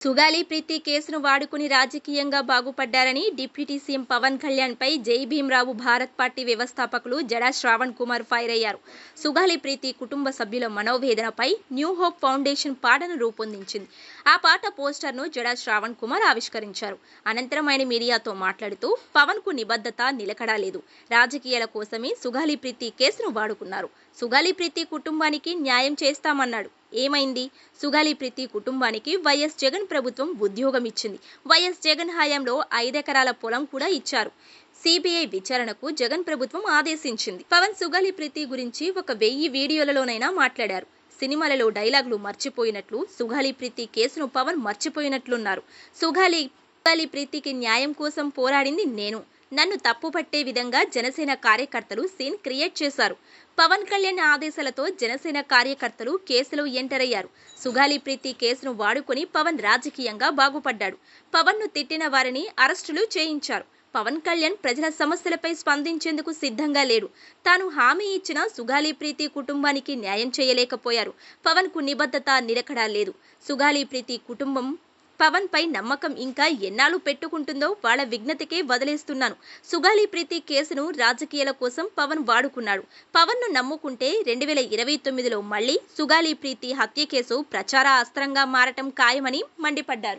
సుగాలి ప్రీతి కేసును వాడుకుని రాజకీయంగా బాగుపడ్డారని డిప్యూటీ సీఎం పవన్ కళ్యాణ్ పై జై భీమ్రావు భారత్ పార్టీ వ్యవస్థాపకులు జడా శ్రావణ్ కుమార్ ఫైర్ అయ్యారు. సుగాలి ప్రీతి కుటుంబ సభ్యుల మనోవేదనపై న్యూ హోప్ ఫౌండేషన్ పాటను రూపొందించింది. ఆ పాట పోస్టర్ను జడా శ్రావణ్ కుమార్ ఆవిష్కరించారు. అనంతరం ఆయన మీడియాతో మాట్లాడుతూ పవన్ కు నిబద్ధత నిలకడ లేదు, రాజకీయాల కోసమే సుగాలి ప్రీతి కేసును వాడుకున్నారు. సుగాలి ప్రీతి కుటుంబానికి న్యాయం చేస్తామన్నాడు. ఏమైంది? సుగాలి ప్రీతి కుటుంబానికి వైఎస్ జగన్ ప్రభుత్వం ఉద్యోగం ఇచ్చింది. వైఎస్ జగన్ హయాంలో 5 ఎకరాల పొలం కూడా ఇచ్చారు. సిబిఐ విచారణకు జగన్ ప్రభుత్వం ఆదేశించింది. పవన్ సుగాలి ప్రీతి గురించి 1000 వీడియోలలోనైనా మాట్లాడారు. సినిమాలలో డైలాగులు మర్చిపోయినట్లు సుగాలి ప్రీతి కేసును పవన్ మర్చిపోయినట్లున్నారు. సుగాలి ప్రీతికి న్యాయం కోసం పోరాడింది నేను. నన్ను తప్పుపట్టే విధంగా జనసేన కార్యకర్తలు సీన్ క్రియేట్ చేశారు. పవన్ కళ్యాణ్ ఆదేశాలతో జనసేన కార్యకర్తలు కేసులో ఎంటర్ అయ్యారు. సుగాలి ప్రీతి కేసును వాడుకొని పవన్ రాజకీయంగా బాగుపడ్డాడు. పవన్ ను తిట్టిన వారిని అరెస్టులు చేయించారు. పవన్ కళ్యాణ్ ప్రజల సమస్యలపై స్పందించేందుకు సిద్ధంగా లేడు. తాను హామీ ఇచ్చిన సుగాలి ప్రీతి కుటుంబానికి న్యాయం చేయలేకపోయారు. పవన్ కు నిబద్ధత నిలకడ లేదు. సుగాలి ప్రీతి కుటుంబం పవన్ పై నమ్మకం ఇంకా ఎన్నాళ్ళు పెట్టుకుంటుందో వాళ్ళ విజ్ఞతకే వదిలేస్తున్నాను. సుగాలి ప్రీతి కేసును రాజకీయాల కోసం పవన్ వాడుకున్నాడు. పవన్ ను నమ్ముకుంటే 2029లో మళ్లీ సుగాలి ప్రీతి హత్య కేసు ప్రచార అస్త్రంగా మారటం ఖాయమని మండిపడ్డారు.